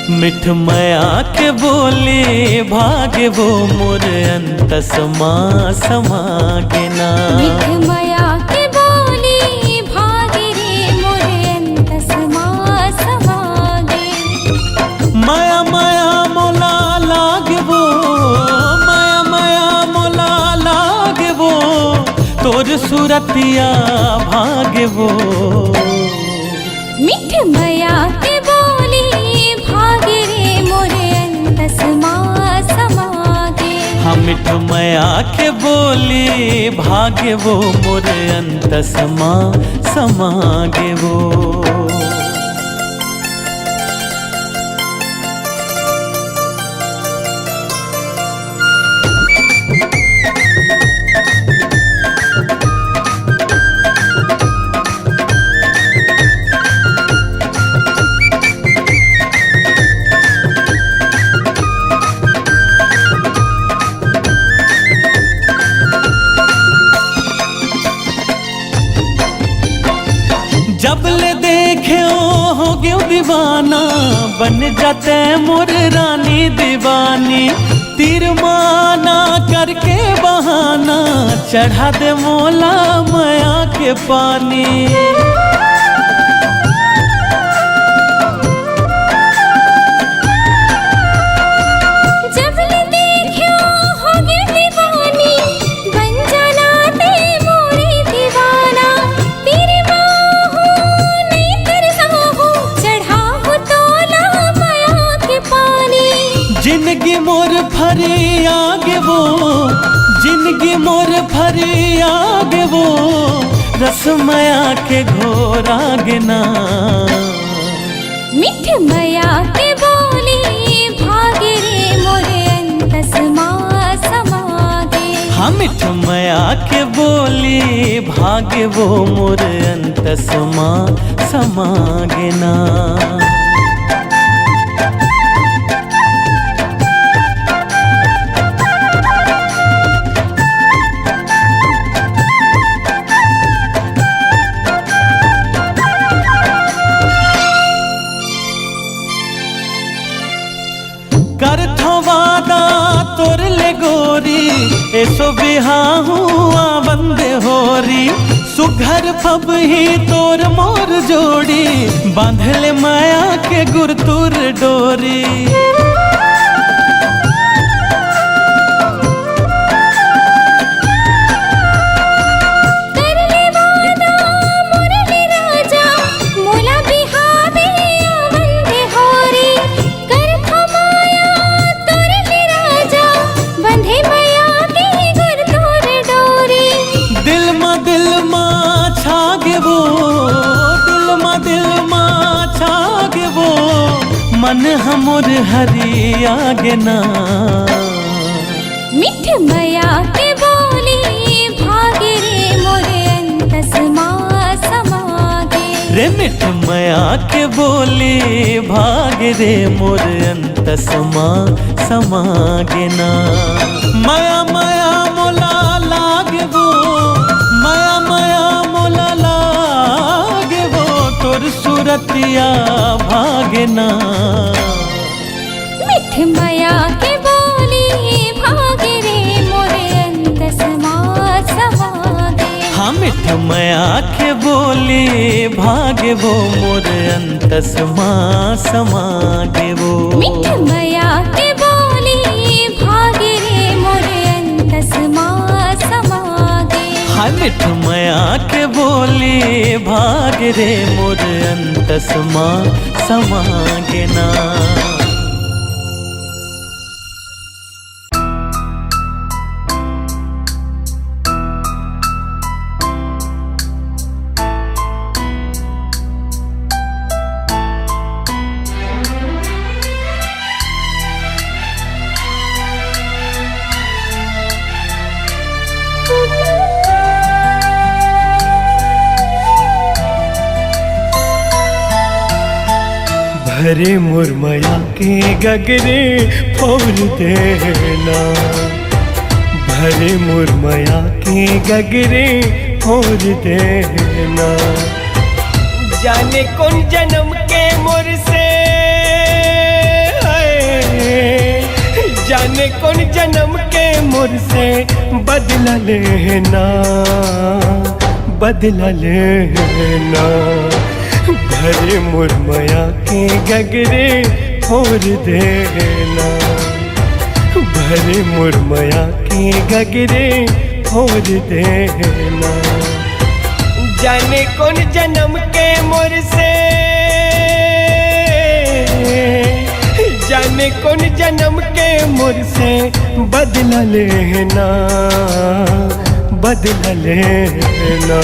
मिठ मया के बोले भागे वो मोर अंत समा समागे ना। मिठ मया के बोले भागे रे मोर अंत समा समागे। माया माया मोला लागे वो, माया माया मोला लागे वो, तोर सूरतिया भागे वो। मिठ मया के बोले भागे रे मोर अंत समा समागे। हाँ मिठ मया के बोले भागे वो मोर अंत समा समागे वो। जब ले देखे हो गयो दीवाना, बन जाते मोर रानी दीवानी। तीर माना करके बहाना, चढ़ा दे मोला माया के पानी। जिंदगी मोर फरी आगे वो, जिंदगी मोर फरी आगे वो, रसमया के घोर आगे ना। मिठ मया के बोले भागे रे मोर अंत समा समागे। हाँ मिठ मया के बोली भागे वो मोर अंत समा समागे ना। करथो वादा तोर ले गोरी, ऐसो बिहाहू बंदे होरी। सुघर फब ही तोर मोर जोड़ी, बांधले माया के गुरतुर डोरी। मन हमोर हरी आगे ना। मिठ मया के बोले भागे रे मोर अंत समा समागे। रे मिठ मया के बोले भागे रे मोर अंत समा समागे ना। माया माया मोला लागे वो, माया माया मोला लागे वो, तोर सूरतिया भागे ना। मिठ मया के बोले भागे रे मोर अंत समा समागे। हाँ मिठ मया के बोले भागे वो मोर अंत समा समागे वो। मिठ मया के बोले भागे रे मोर अंत समा समागे। हाँ मिठ मया के बोले भागे रे मोर अंत समा समागे ना। भरे मुरमया के गगरे फोर देना, भरे मुरमया के गगरे फोर देना। जाने कौन जन्म के मोर से जाने कौन जन्म के मुझसे बदला लेना, बदला लेना। भरे मुरमया के गगरे फोड़ देना, भरे मुरमया के गगरे फोड़ देना। जाने कौन जन्म के मुझसे, जाने कौन जन्म के मुझसे बदला लेना, बदला लेना।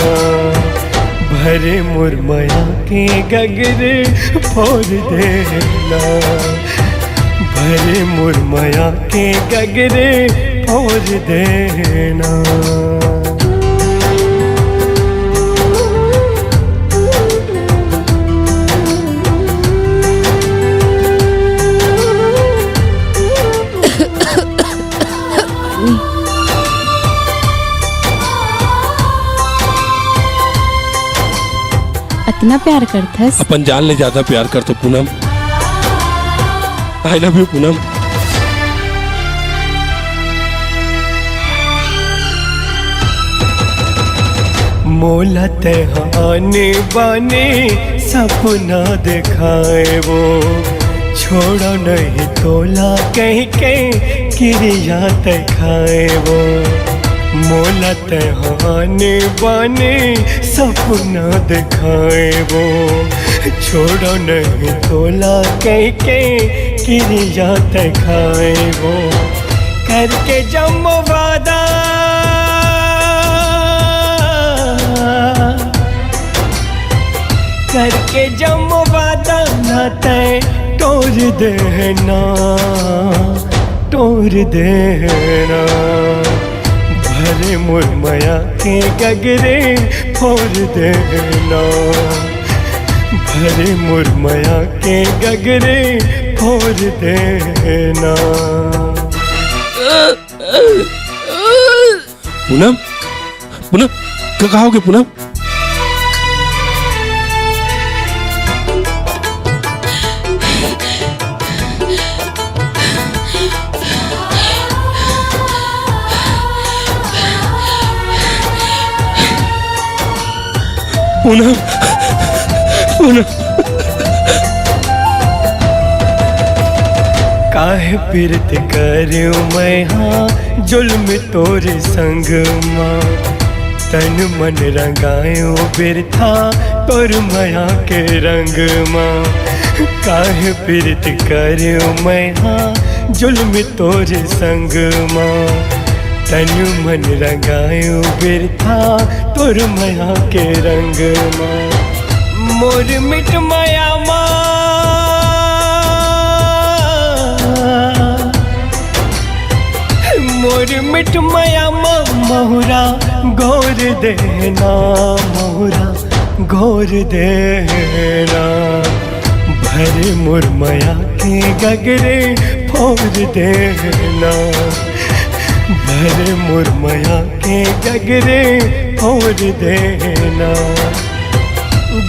भरे मुरमया के गगरे फोड़ देना, भरे मुरमया के गगरे फोड़ देना। इतना प्यार करथस? अपन जान ले ज्यादा प्यार कर तो पूनम। आई लव यू पूनम। मोलत आने बाने सपना दिखाए वो, छोड़ो नहीं तोला कह के क्रिया दिखाए वो। मोलत आने बाने सपना दिखाए वो, छोड़ो नहीं तोला कह के क्रिया दिखाए वो। करके जम वादा, करके जम वादा ना तय तोड़ देना, तोड़ देना। भरे मुरमया के गगरे फोड़ देना, भरे मुरमया के गगरे फोड़ देना। पूनम, पूनम कहाँ होगे पूनम? पूनम, पूनम। काहे पीरत करूं मैं हाँ जुल्म तोरे संग माँ। तन मन रंगायो बिरथा तोर मया के रंग माँ। काहे पीरत करूं मैं हाँ जुल्म तोरे संग माँ। तन मन रंगायो बिरथा तोर मया के रंग माँ। मोर मिट माया माँ, मोर मिट माया माँ। मोहरा गौर देना, मोहरा गौर देना। भरे मुरमया के गगरे फोड़ देना, भरे मुरमया के गगरे फोड़ देना।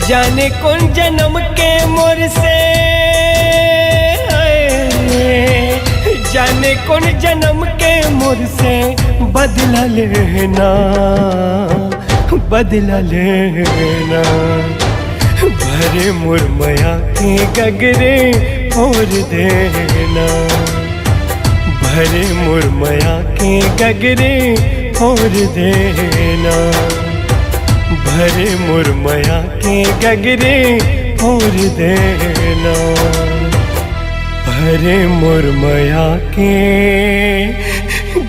जाने कौन जन्म के मुझसे, जाने कौन जन्म के मुझसे बदला लेना, बदला लेना। भरे मुरमया के गगरे फोड़ देना, भरे मुरमया के गगरे फोड़ देना। भरे मुरमया के गगरे फोड़ देना, भरे मुरमया के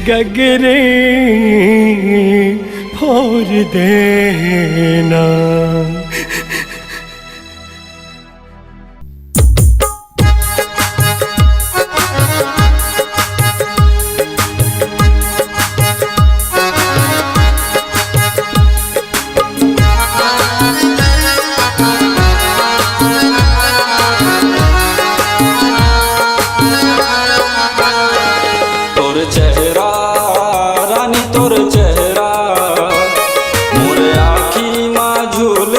गगरे फोड़ देना। चेहरा रानी तोर चेहरा मोर आखी माँ झूल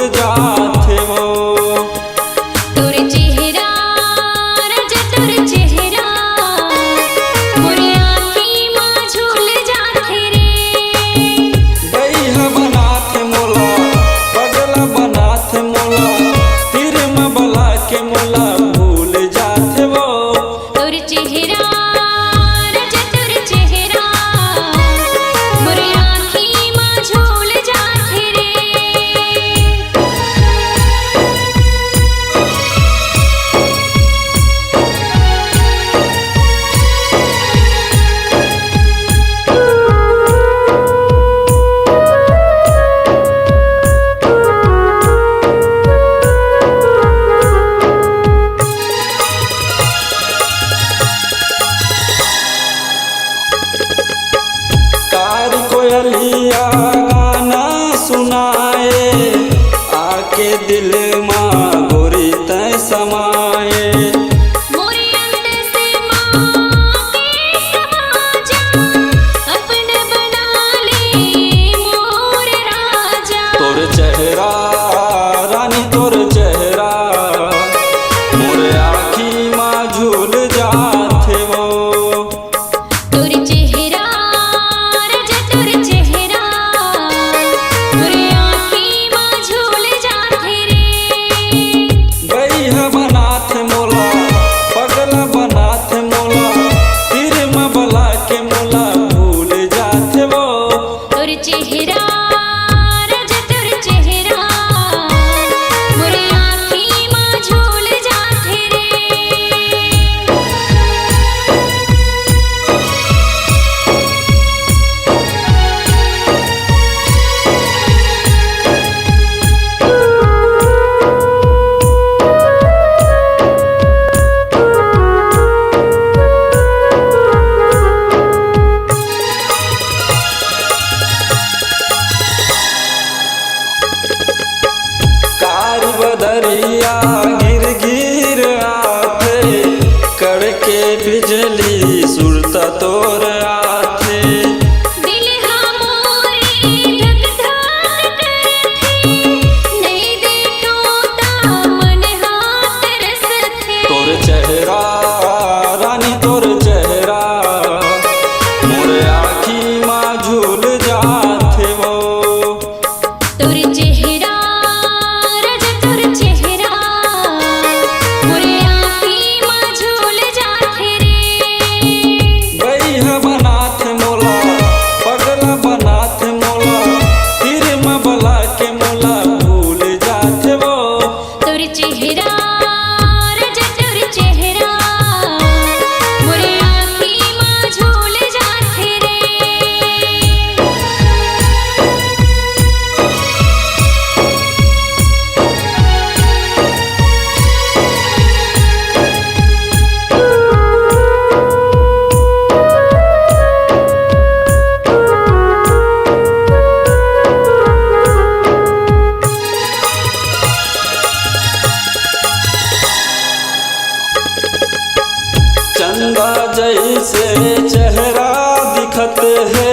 चंदा जैसे चेहरा दिखत है,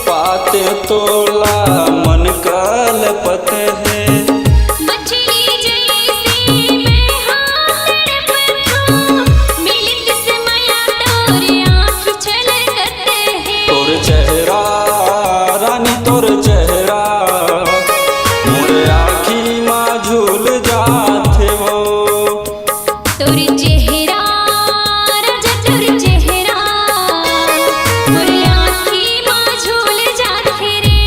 पाते तोला मन का लपत है। मछली जैसे मैं हाथ तड़पत हूँ, मिलत समय तोर आँख छलकत है। तोर चेहरा रानी तोर चेहरा मोर आँखी माँ झूल जाते हो। तोर चेहरा राजा तोर चेहरा मोर आँखी माँ झूल जाते रे।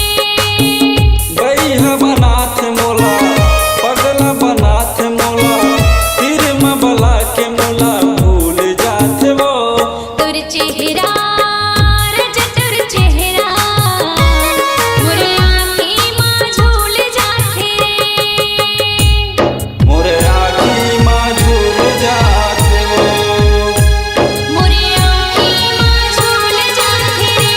गई बनाथ मोला पगला बनाथ मोला, फिर में बला के मोला भूल जाते वो। तोर चेहरा राजा तोर चेहरा मोर आँखी माँ झूल जाते रे। मोर आँखी माँ झूल जाते वो। मोर आँखी माँ झूल जाते रे।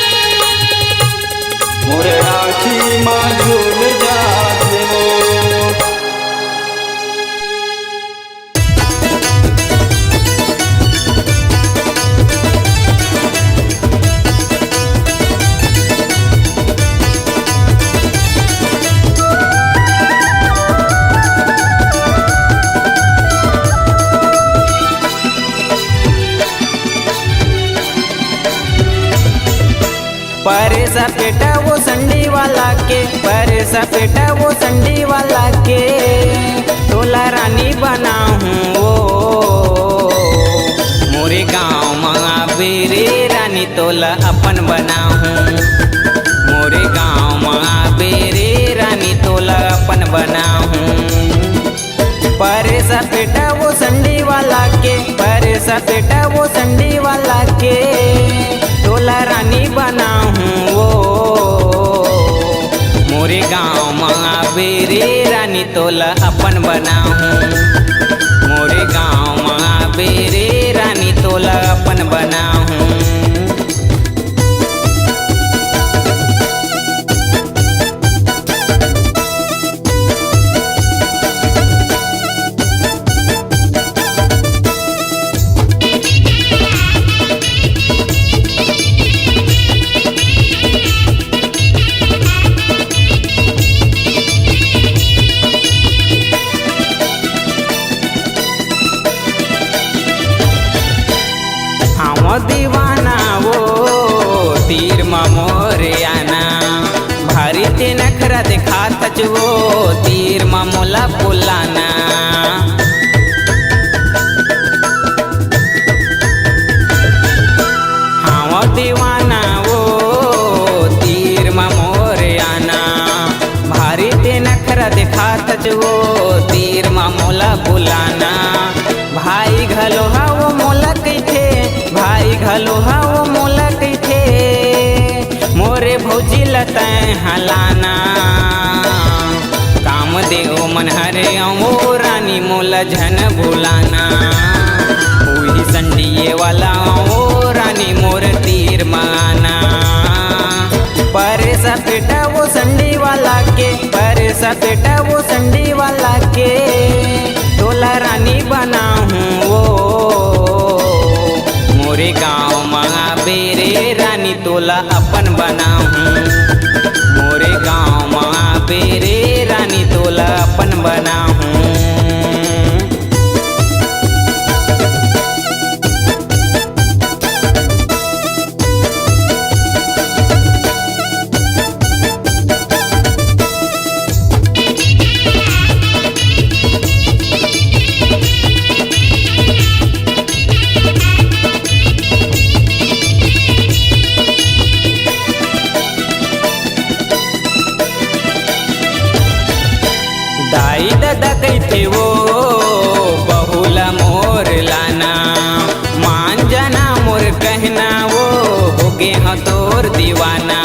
मोर आँखी माँ झूल जाते वो। परेसा पेटा वो संडी वाला के, परेसा पेटा वो संडी वाला के, तोला रानी बना हूँ वो। मोरे गाँव में बेरे रानी तोला अपन बना हूँ। मोरे गाँव में बेरे रानी तोला अपन बना हूँ। परेसा पेटा वो संडी वाला के, परेसा पेटा वो संडी वाला के, तोला रानी बना हूँ वो। मोरे गाँव में बेरे रानी तोला अपन बना हूँ। मोरे गाँव में बेरे रानी तोला अपन बना हूँ। हाँ दीवाना वो तीर मोरे आना, भारी ते नखरा दिखात वो तीर मोला बुलाना। हाँ दीवाना वो तीर मोरे आना, भारी ते नखरा दिखात वो तीर मोला बुलाना। भाई घलो हा वो मोला कैथे, भाई घलो हा वो मोला कैथे, मोरे भौजी लतैं हलाना। काम देव मन हरे ओ रानी मोला झन भुलाना। वही संडिये वाला ओ रानी मोर तीर माना। परेसा पेटा वो संडी वाला के, परेसा पेटा वो संडी वाला के, तोला रानी बना हूँ वो। मोरे गाँव में बेरे रानी तोला अपन बना हूँ। मोरे गाँव में बेरे रानी तोला अपन बना हूँ। दाई दादा कहते वो बहुला मोर लाना, मान जाना मोर कहना वो होगे हाँ तोर दीवाना।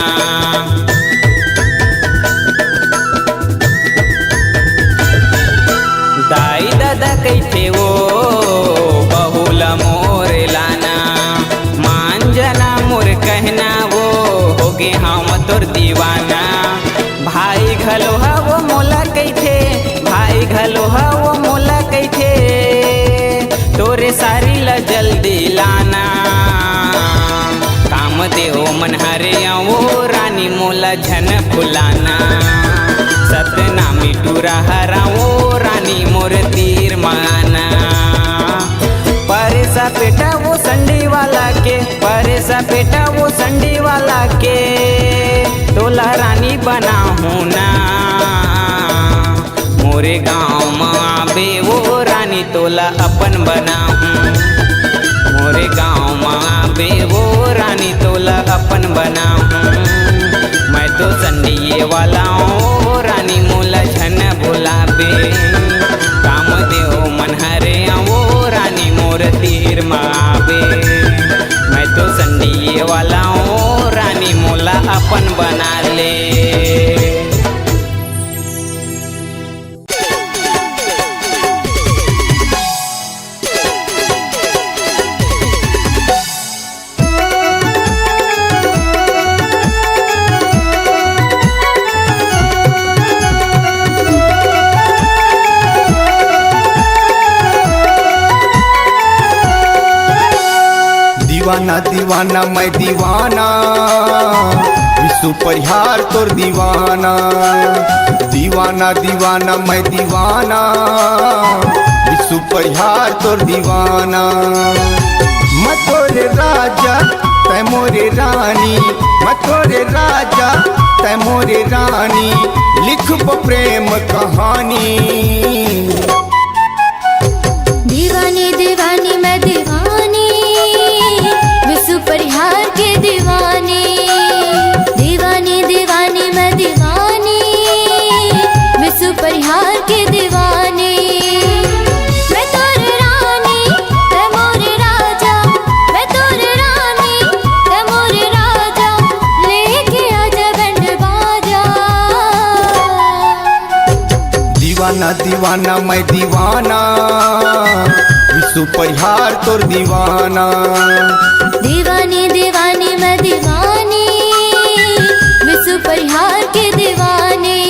दाई दादा कहते वो बहुला मोर लाना, मान जाना मोर कहना वो होगे हम तोर दीवाना। भाई घलो हा वो मोला कैथे, भाई घलो हा वो मोला कैथे, तोरे सारी ला जल्दी लाना। मन हरे वो रानी मोला झन भुलाना सतनामी टूरा हरा वो रानी मोर तीर माना परेसा पेटा वो संडी वाला के परेसा पेटा वो संडी वाला के तोला रानी बना हूँ ना मोरे गाँव माँ बे वो रानी तोला अपन बना हूँ मोरे गाँव माँ बे वो रानी तोला अपन बना हूँ मैं तो संडिये वाला हूँ रानी मोला झन भुला बे काम देव मन हरे वो रानी मोर तीर मावे मैं तो संडिये वाला हूँ रानी मोला अपन बना ले दीवाना दीवाना मैं दीवाना विश्व परिहार तोर दीवाना दीवाना दीवाना मैं दीवाना विश्व परिहार तोर दीवाना मैं तोरे राजा तै मोरे रानी मैं तोरे राजा तै मोरे रानी लिखब प्रेम कहानी दीवानी दीवानी मैं दीवानी विश्व परिहार के दीवानी दीवानी दीवानी मैं दीवानी विश्व परिहार के दीवानी मैं तोरे रानी तै मोरे राजा मैं तोरे रानी तै मोरे राजा लेके आजा बैंड बाजा दीवाना दीवाना मैं दीवाना विश्व परिहार तोर दीवाना दीवानी दीवानी मैं दीवानी विश्व परिहार के दीवानी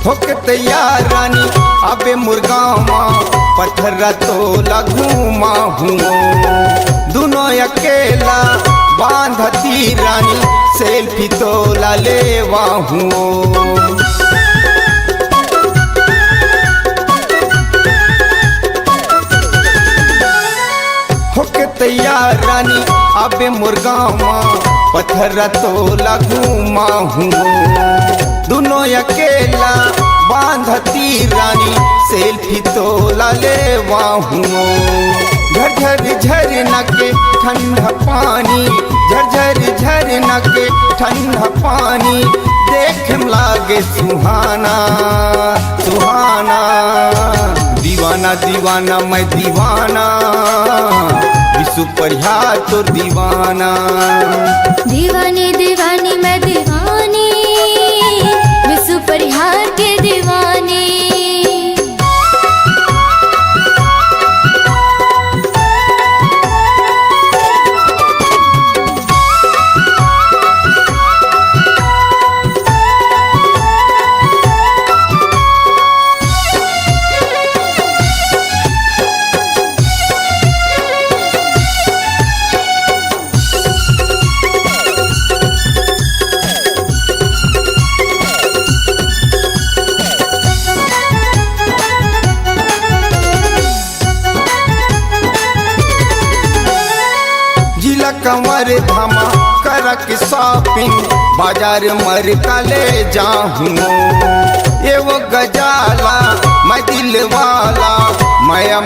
होके तैयार रानी अबे मुर्गामा पत्थर तो लगूमा हूँ दोनों अकेला बांधती रानी सेल्फी तो लेवा हूँ होके तैयार रानी अबे मुर्गामा पत्थर तो लगूमा हूँ दोनों अकेला बांधती रानी सेल्फी तो लेवा हूँ झरझर झरना के ठंडा पानी झरझर झरना के ठंडा पानी देख लागे सुहाना सुहाना दीवाना दीवाना मैं दीवाना विश्व परिहार तोर दीवाना दीवानी दीवानी मैं दीवानी विश्व परिहार के दीवानी कंवर धामा करक शॉपिंग बाजार मर का ले जाऊँ ये वो गजाला मैं दिल वाला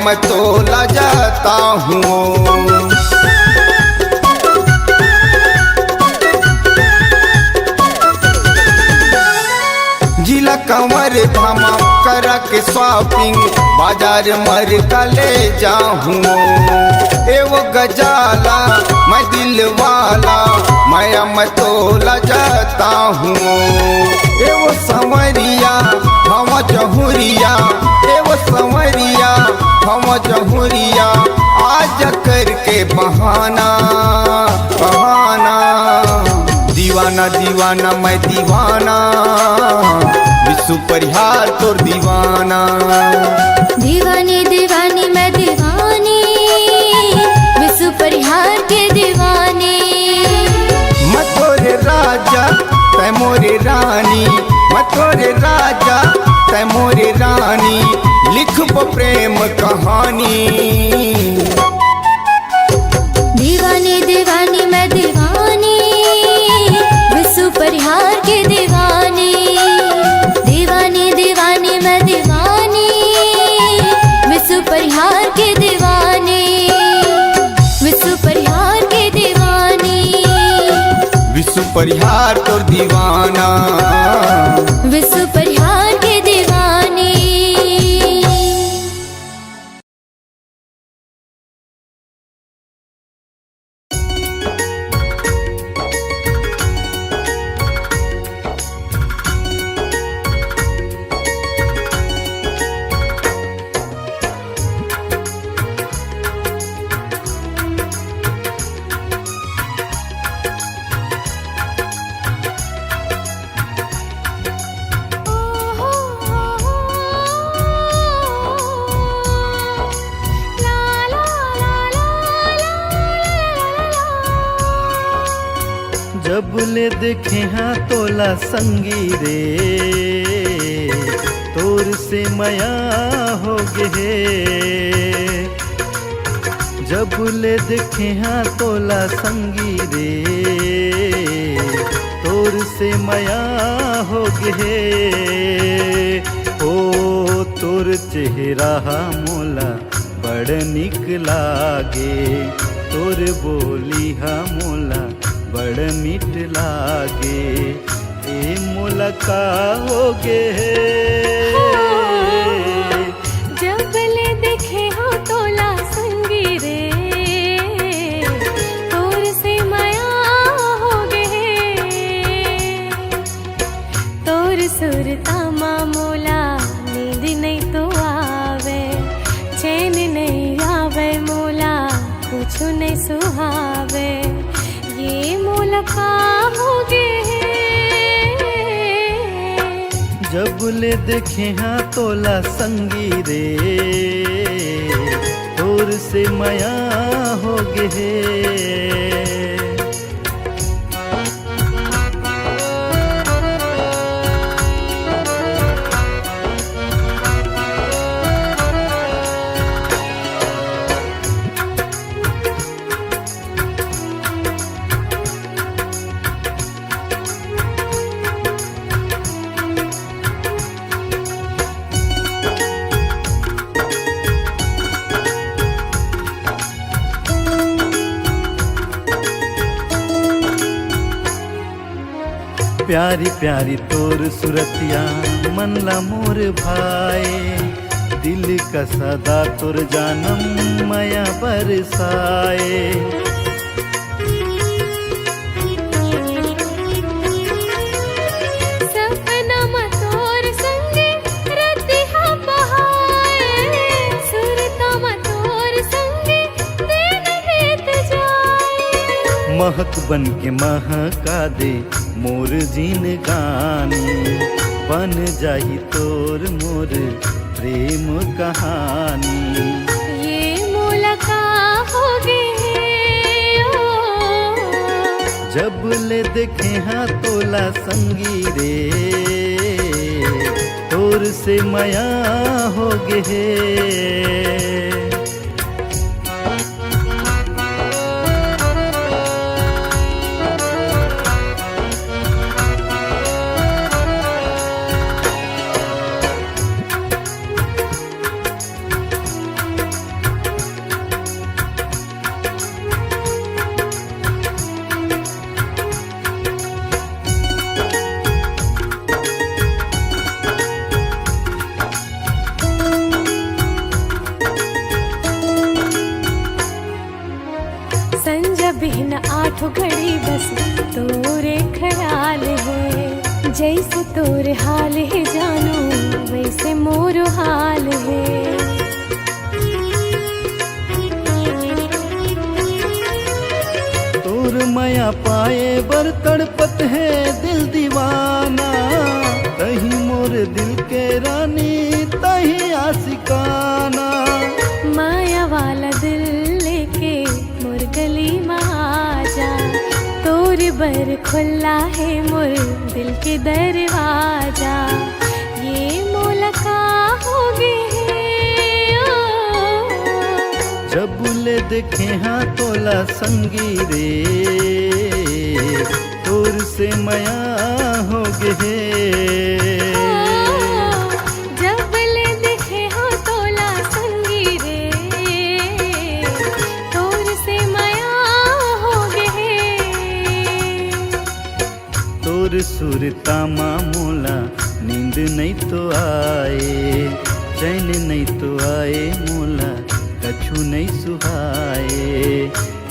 मैं तोला जाता हूँ जिला कंवर धामा धामा कर के शॉपिंग बाजार मर का ले जाऊं एवो गजाला मैं दिल वाला मैं मतोला जाता हूँ एवो संवरिया हम जहुरिया एवो संवरिया हम जहुरिया आज करके बहाना बहाना दीवाना दीवाना मैं दीवाना विश्व परिहार तोर दीवाना दीवानी दीवानी मैं दीवानी विश्व परिहार के दीवानी मैं तोरे राजा तै मोरे रानी मैं तोरे राजा तै मोरे रानी लिखब प्रेम कहानी दीवानी दीवानी मैं दीवानी विश्व परिहार के दीवानी दीवानी दीवानी मैं दीवानी विश्व परिहार के दीवानी विश्व परिहार के दीवानी विश्व परिहार तोर दीवाना विश्व परिहार के दीवानी जब ले देखे हाँ तोला संगी रे तोर से मया हो गे जब ले देखे हाँ तोला संगी रे तोर से मया हो गे ओ तोर चेहरा मोला बड़ निक लागे तोर बोली हा मोला बड़ मीठ लागे ए मोला का होगे जब ले देखे हो तोला संगी रे तोर से माया हो गे तोर सुरतामा मोला नींद नहीं तो आवे चैन नहीं आवे मोला कुछ नहीं सुहावे ये मोला का होगे जब ले देखे हाँ तोला संगी रे तोर से मया हो गे प्यारी प्यारी तोर सुरतिया मन ला मोर भाए दिल का सदा तोर जानम माया बरसाए सपना में तोर संगे रतिहा बहाए सुरता में तोर संगे दिन बीत जाए महक बन के महका दे मोर जीन गानी बन जाही तोर मोर प्रेम कहानी ये मोला का होगे जब ले देखे हाँ तोला संगी रे तोर से मया हो गे जैसे तोर हाल है जानू वैसे मोर हाल है। तोर माया पाए बर तड़पत है दिल दीवाना, तही मोर दिल के रानी तही आशिकाना। माया वाला दिल लेके मोर गली में आ जा, तोर बर खुला है मोर दिल के दरवाजा। ये मोलका हो गए जब ले देखे हाँ तोला संगी रे, तोर से माया हो गे। जब ले देखे हो तोला संगी रे, तोर से माया हो गए। तोर सुरता मोला नींद नहीं तो आए, चैन नहीं तो आए मोला कछु नहीं सुहाए।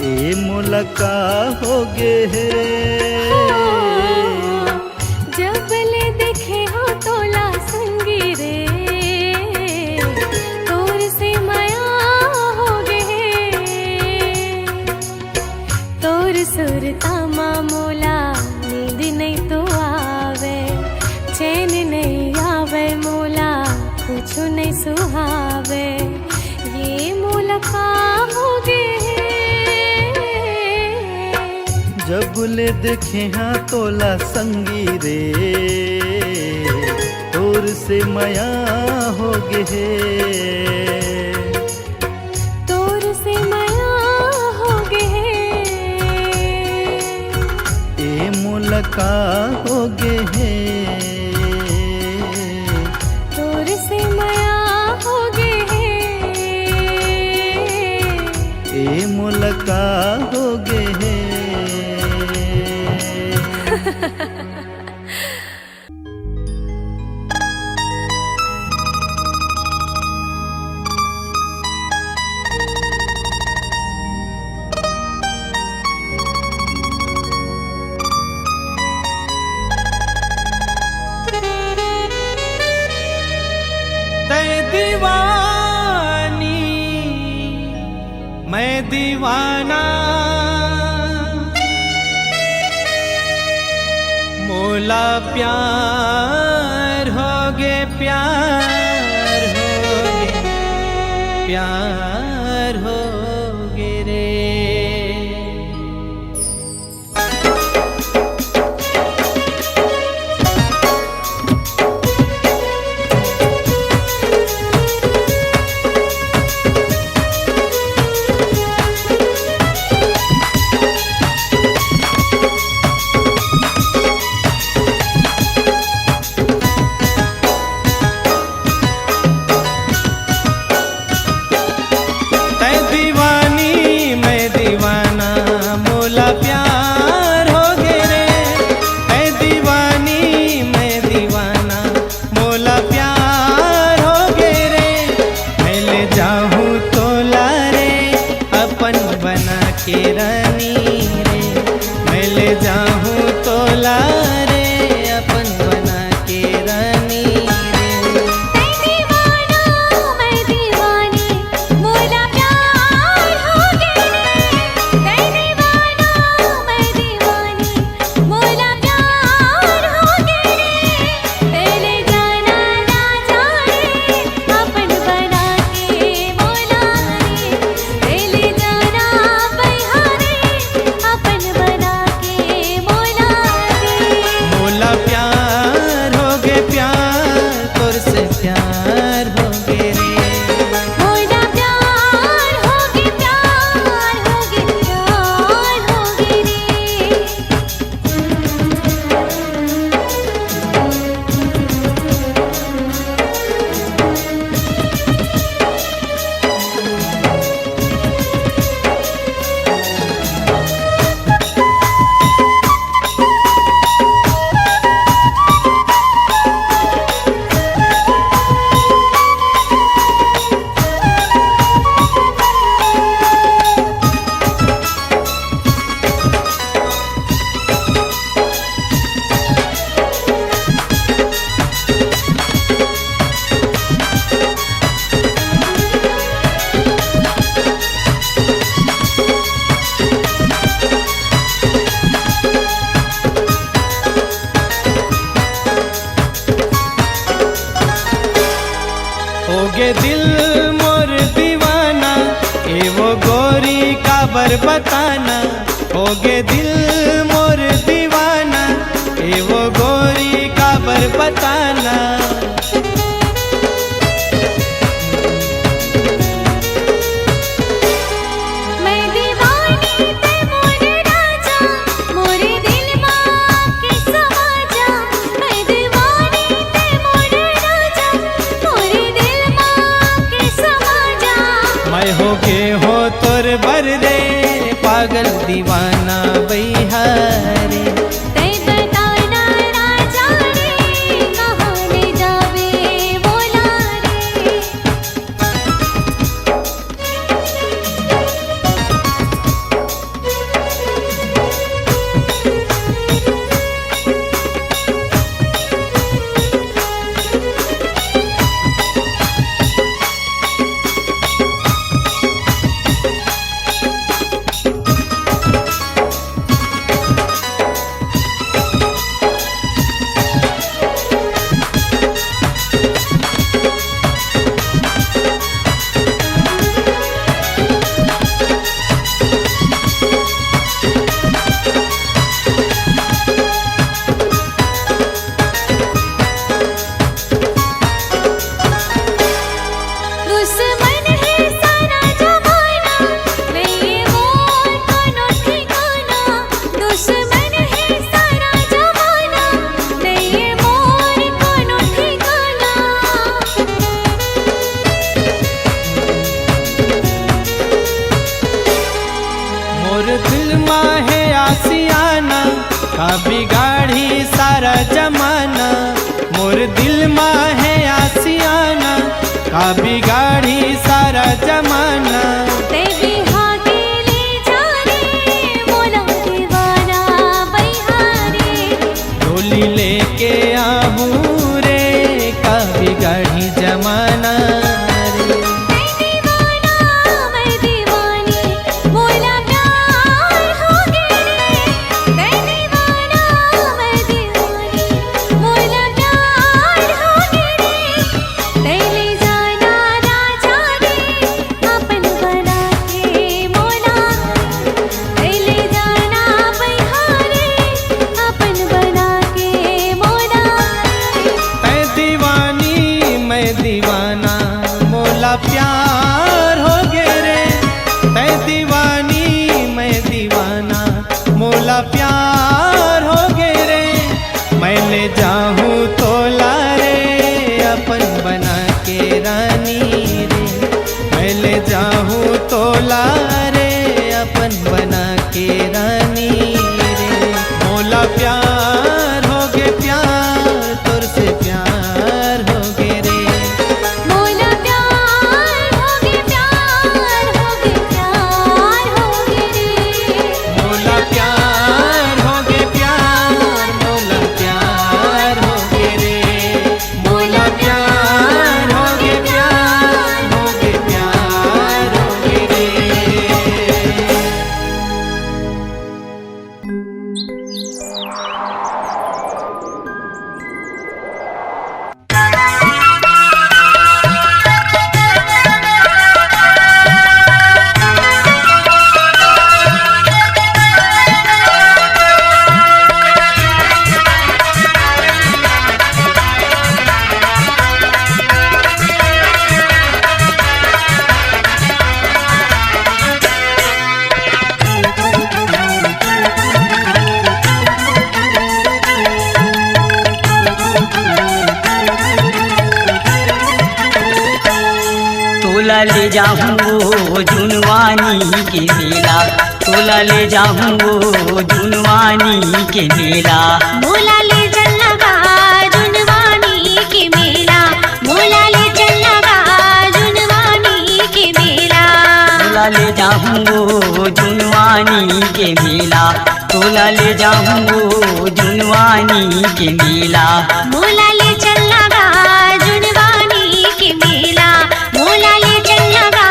ए मोला का हो गे है जब ले देखे हो तोला संगी रे, तोर से माया हो गए। तोर सुरता मोला नींद नहीं तो आवे, चैन नहीं आवे मोला कुछ नहीं सुहावे। ये मोला का हो गए जब ले देखे हाँ तोला संगी रे, तोर से माया हो गे। तोर से माया हो गए। ए मोला का हो गे है तोर से माया हो गए। ए मोला का हो गे है। दीवानी मैं दीवाना, मोला प्यार हो गे, प्यार हो गे, प्यार हो गे रे। होगे दिल मोर दीवाना ए वो गोरी काबर बताना होगे दिल मोर दीवाना ए वो गोरी काबर बताना मैं दीवानी ते मोरे राजा मोरे दिल मां के समा जा मैं दीवानी ते मोरे राजा मोरे दिल मां के समा जा मैं होगे हो तोर बर रे पागल दीवाना बैहारे ते बताना राजा रे कहाँ ले जावे बोला रे दुश्मन है सारा जमाना नहीं मोर कोनो ठिकाना दुश्मन है सारा जमाना नहीं मोर कोनो ठिकाना मोर दिल माँ है आसियाना का बिगाड़ी सारा जमाना मोर दिल माँ है आसियाना का बिगाड़ी सारा जमाना ते बिहा के ले जा रे मोला दीवाना बैहारे डोली लेके आहूँ रे का बिगाड़ी जमाना रे मैं दीवाना मैं दीवानी मोला प्यार हो गया रे मैं दीवाना मैं दीवानी मोला प्यार हो गया रे ते ले जाना राजा रे अपन बना के मोला ते ले जाना बैहारे अपन बना के मोला मैं दीवानी मैं दीवाना मोला प्यार हो गे रे मैं दीवानी मैं दीवाना मोला प्यार हो गे रे मैं ले जाऊँ तोला रे अपन बना के रानी रे मैं ले जाऊँ तोला रे अपन बना के रानी रे मोला प्यार हो गे प्यार तोर से प्यार हो गे रे मोला प्यार हो गया प्यार हो गया प्यार हो गया रे मोला प्यार हो गे प्यार मोला प्यार हो गे रे मोला प्यार हो गे प्यार हो गे प्यार हो गे रे तोला ले जाऊँ वो जुनवानी के मेला तोला ले जाऊँ वो जुनवानी के मेला मोला ले चल लगा जुनवानी के मेला मोला ले चल लगा जुनवानी के मेला तोला ले जाऊँ वो जुनवानी के मेला तोला ले जाऊँ वो जुनवानी के मेला मोला ले चल लगा जुनवानी के मेला मोला ले चल लगा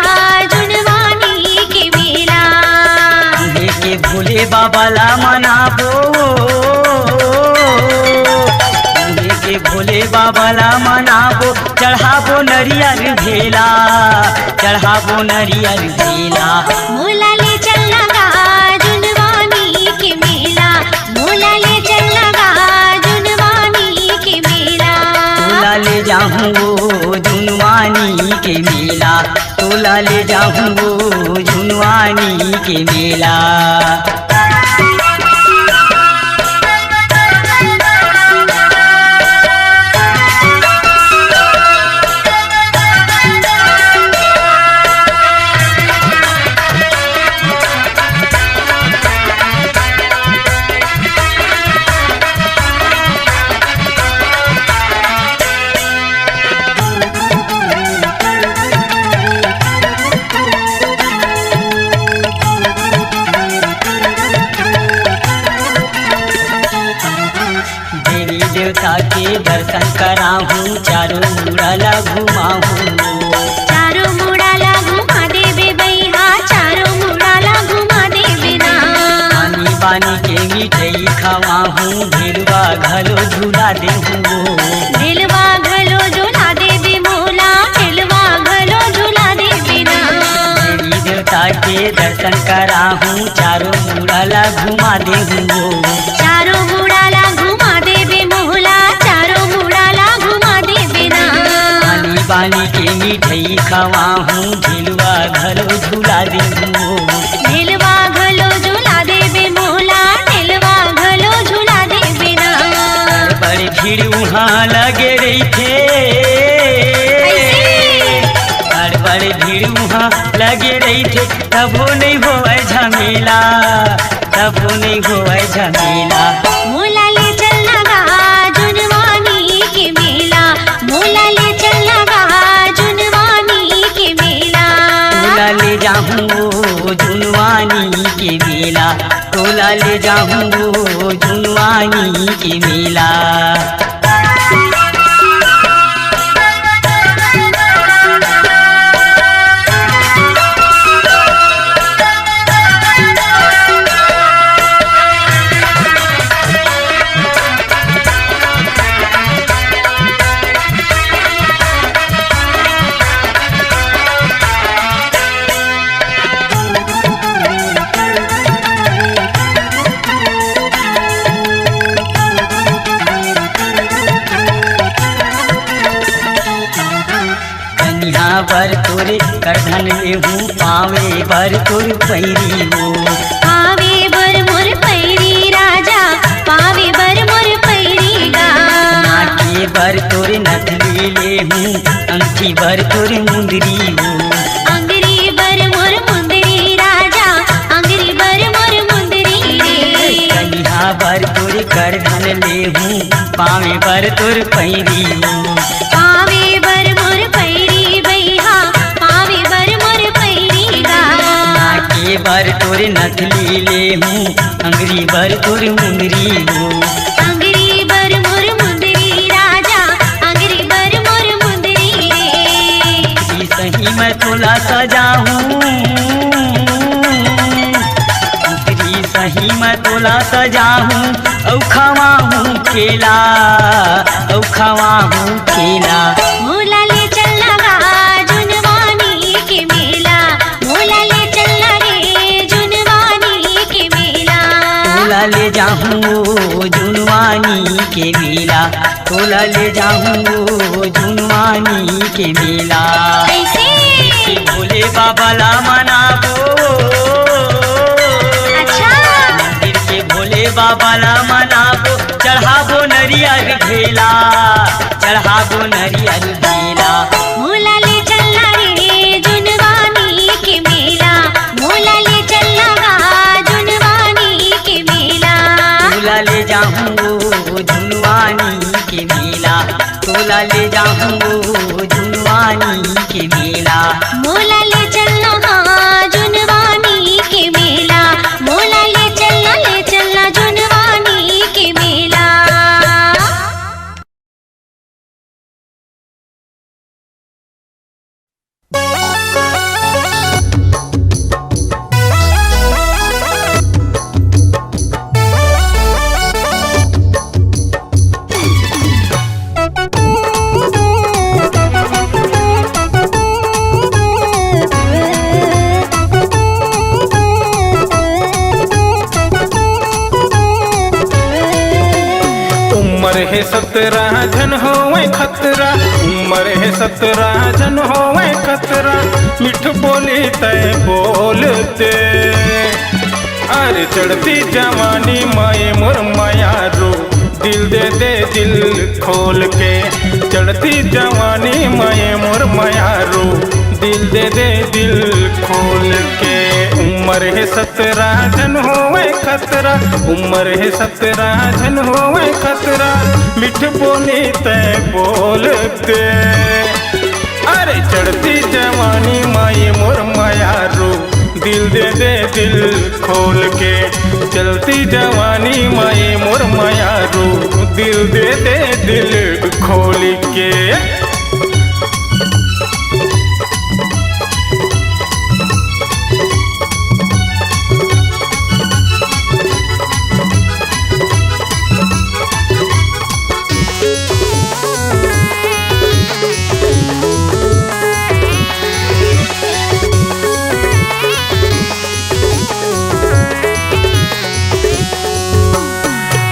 जुनवानी के मेला के भोले बाबा ला मनाबो के भोले बाबा ला मनाबो चढ़ाबो नरियर भेला चढ़ाबो नरियर भेला मोला ले चल लगा जुनवानी के मेला मोला ले चल लगा जुनवानी के मेला तोला ले जाऊँ वो जुनवानी के मेला तोला ले जाऊँ वो जुनवानी के मेला देवता के दर्शन कराहूँ चारों मुड़ाला घुमाहूँ चारों मुड़ाला घुमा देबे बैहा चारों मुड़ाला घुमा देबे ना पानी पानी के मिठाई खवाहूँ ढेलवा घलो झूला देहूँ ढेलवा घलो झूला देबे मोला ढेलवा घलो झूला देबे ना देवी देवता के दर्शन कराहूँ चारों मुड़ाला घुमा देहूँ चारों मुड़ाला घुमा देबे मोला चारों मुड़ाला घुमा देबे ना पानी पानी के मिठाई खवाहूँ ढेलवा घलो झूला देहूँ ढेलवा घलो झूला देबे मोला ढेलवा घलो झूला देबे ना बड़ी भीड़ वहाँ लगे रही थे बड़ी भीड़ वहाँ लगे रही थे तबो नहीं होए झमेला तबो नहीं होए झमेला मोला ले चल लगा जुनवानी के मेला मोला ले चल लगा जुनवानी के मेला तोला ले जाऊँ वो जुनवानी के मेला तोला ले जाऊँ वो जुनवानी के मेला बर तोरे करधन लेहूँ पावे बर तोर पैरी हो पावे बर मोर पैरी राजा पावे बर मोर पैरी गा नाके बर तोरे नथली लेहूँ अंगठी बर तोर मुंदरी हो अंगरी बर मोर मुंदरी राजा अंगरी बर मोर मुंदरी रे कनिहा बर तोरे करधन लेहूँ पावे बर तोर पैरी हो पावे बर मोर पैरी बैहा पावे बर मोर पैरी गा नाके बर तोरे नथली लेहूँ अंगरी बर तोर मुंदरी हो अंगरी बर मोर मुंदरी राजा अंगरी बर मोर मुंदरी रे सही मैं तोला सजाऊँ सही मैं तोला सजाऊँ औ खवाऊँ केला औ खवाऊँ केला मोला ले चल लगा जुनवानी के मेला मोला ले चल लगे जुनवानी के मेला तोला ले जाऊँ वो जुनवानी के मेला तोला ले जाऊँ वो जुनवानी के मेला ऐसे भोले बाबा ला मनाबो अच्छा मंदिर के भोले बाबा ला मनाबो चढ़ाबो नरियर भेला चढ़ाबो नरियर भेला मोला ले चल लगे जुनवानी के मेला मोला ले चल लगा जुनवानी के मेला तोला ले जाऊँ वो जुनवानी के मेला तोला ले जाऊँ वो जुनवानी के मेला मोला ले चल लगा जुनवानी के मेला मोला ले चल जुनवानी के मेला है 17 जन होवे खतरा, उम्र है 17 जन होवे खतरा, मिठ बोली तय बोलते। अरे चढ़ती जवानी माए मोर मायारो, दिल दे दे दिल खोल के। चढ़ती जवानी माए मोर मायारो, दिल दे दे दिल खोल के। उम्र है 17 जन होवे खतरा, उम्र है 17 जन होवे खतरा, मिठ बोली तय बोलते। अरे चढ़ती जवानी माए मोर मायारो, दिल दे दे दिल खोल के। चलती जवानी माए मोर मायारो, दिल दे दे दिल खोल के।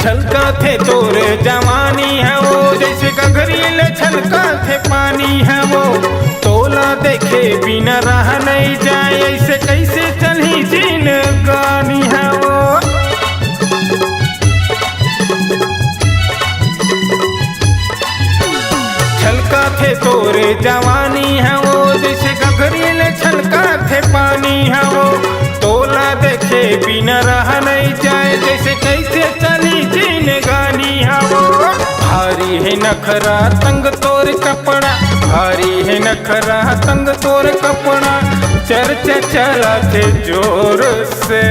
छलका थे तोरे जवानी है वो, जैसे गगरील छलका थे पानी है वो। तोला देखे बिना रह नहीं जाए, ऐसे कैसे चली जीन गानी है वो। छलका थे तोरे जवानी है वो, जैसे गगरील छलका थे पानी है वो। तोला देखे बिना रह नहीं जाए, जैसे कैसे चली जीन गानी है वो। भारी है नखरा तंग तोर कपड़ा, भारी है नखरा तंग तोर कपड़ा, चर्चा चला थे जोर से।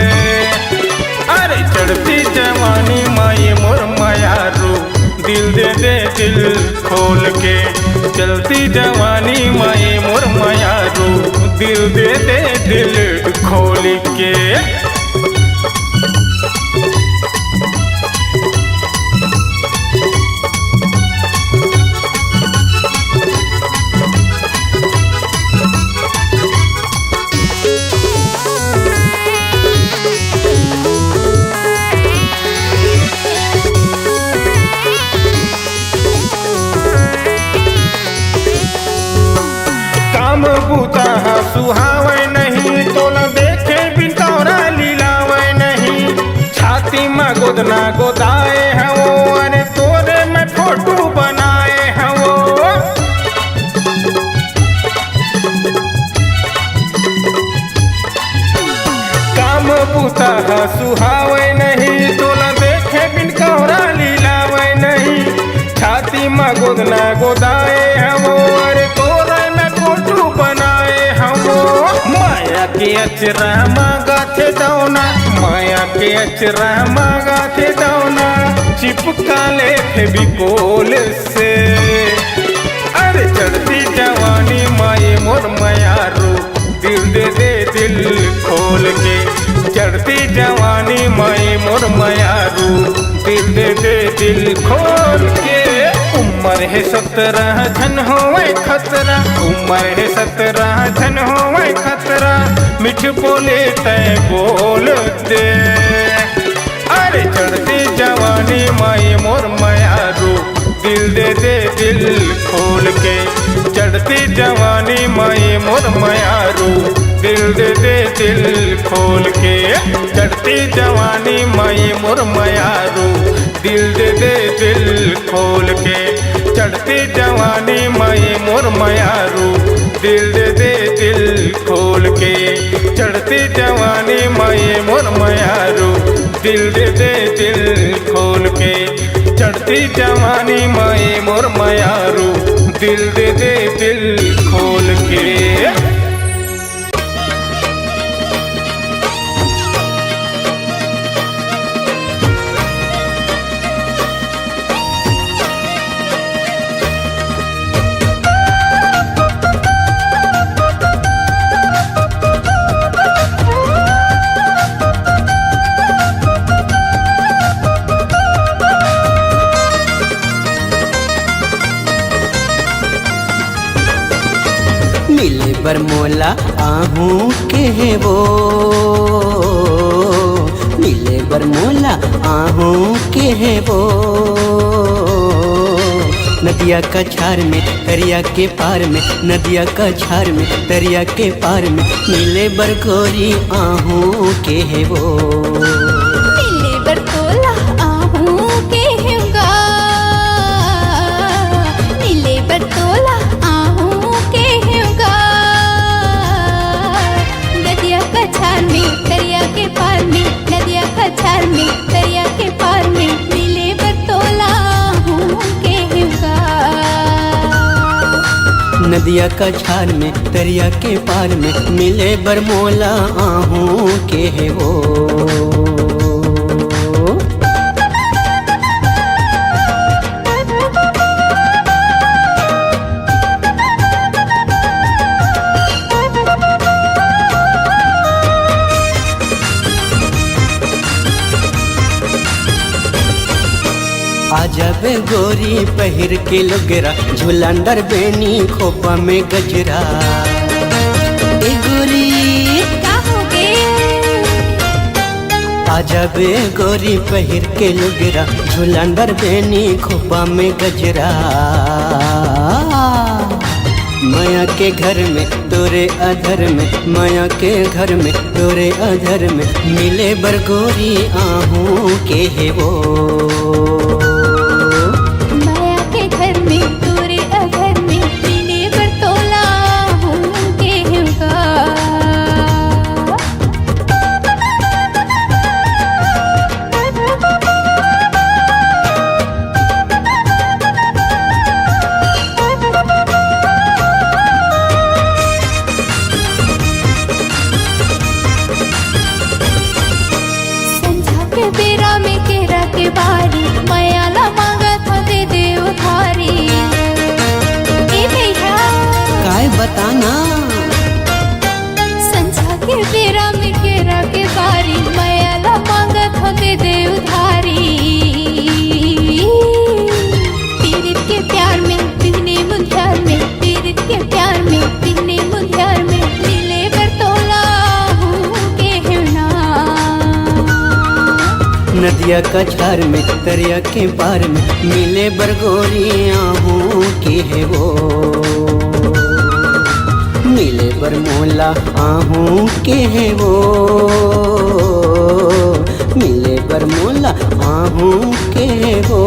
अरे चढ़ती जवानी माए मोर मायारो, दिल दे दे दिल खोल के। चलती जवानी माए मोर मायारो, दिल दे दे दिल खोल के। काम बूता सुहावे नहीं, तोला देखे बिन तोरा लीलावे नहीं। छाती में गोदना गोदाए है वो, अरे तोरे में फोटो बनाए है वो। काम बूता सुहावे नहीं, तोला देखे बिन तोरा लीलावे नहीं। छाती में गोदना गोदाए है वो, अरे तोरे में फोटो बनाए है वो। माया के अचरा मांगा थे दौना, माया के अचरा मांगा थे दौना, चिपका ले फेविकोल से। अरे चढ़ती जवानी माए मोर मायारो, दिल दे दे दिल खोल के। चढ़ती जवानी माए मोर मायारो, दिल दे दे दिल खोल के। उम्र है 17 जन होवे खतरा, उम्र है 17 जन होवे खतरा, मिठ बोले तय बोलते। अरे चढ़ती जवानी माए मोर मायारो, दिल दे दे दिल खोल के। चढ़ती जवानी माए मोर मायारो, दिल दे दे दिल खोल के। चढ़ती जवानी माए मोर मायारो, दिल दे दे दिल खोल के। चढ़ती जवानी माए मोर मायारो, दिल दे दे दिल खोल के। चढ़ती जवानी माए मोर मायारो, दिल दे दे दिल खोल के। चढ़ती जवानी माए मोर मायारो, दिल दे दे दिल खोल के। मिले बर मोला आहू के वो, मिले बरमोला आहू के है वो नदिया का छार में दरिया के पार में नदिया का छार में दरिया के पार में मिले बरगोरी आहू के है वो मिले बरतोला आहू के होगा मिले बरतोला आहू के होगा नदिया का छार में दरिया के पार में नदिया का छार में दरिया के पार में मिले बरतोला आहू के होगा नदिया का छार में दरिया के पार में मिले बरमोला आहू के है वो आजब गोरी पहिर के लुगरा झुलंदर बेनी खोपा में गजरा ए गोरी का होगे आजब गोरी पहिर के लुगरा झुलंदर बेनी खोपा में गजरा माया के घर में तोरे अधर में माया के घर में तोरे अधर में मिले बरगोरी आहू के है वो माया के घर में तोरे अघर में मिले बरतोला आहू के होगा संझा के बेरा में केरा के बारी मयाला मांगा था दे दे उधारी ए भैया काय बताना संझा के बेरा में केरा के बारी मयाला मांगा था दे दे उधारी पीरित के प्यार में बिहने मुंध्यार में पीरित के प्यार में बिहने मुंध्यार में मिले बरतोला आहू के होना नदिया का छार में दरिया के पार में मिले बरगोरी आहू के है वो मिले बरमोला आहू के है वो मिले बरमोला आहू के है वो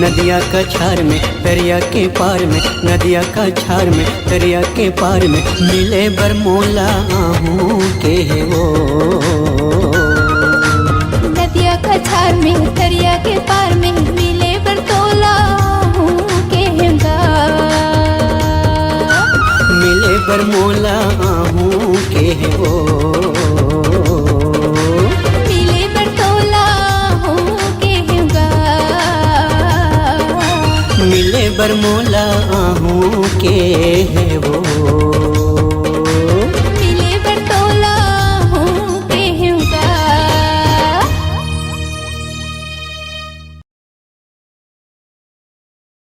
नदिया का छार में दरिया के पार में नदिया का छार में दरिया के पार में मिले बरमोला आहू के है वो नदिया का छार में दरिया के पार में मिले बरतोला आहू के होगा मिले बरमोला आहू के है वो मिले बरतोला आहू के होगा मिले बरमोला आहू के है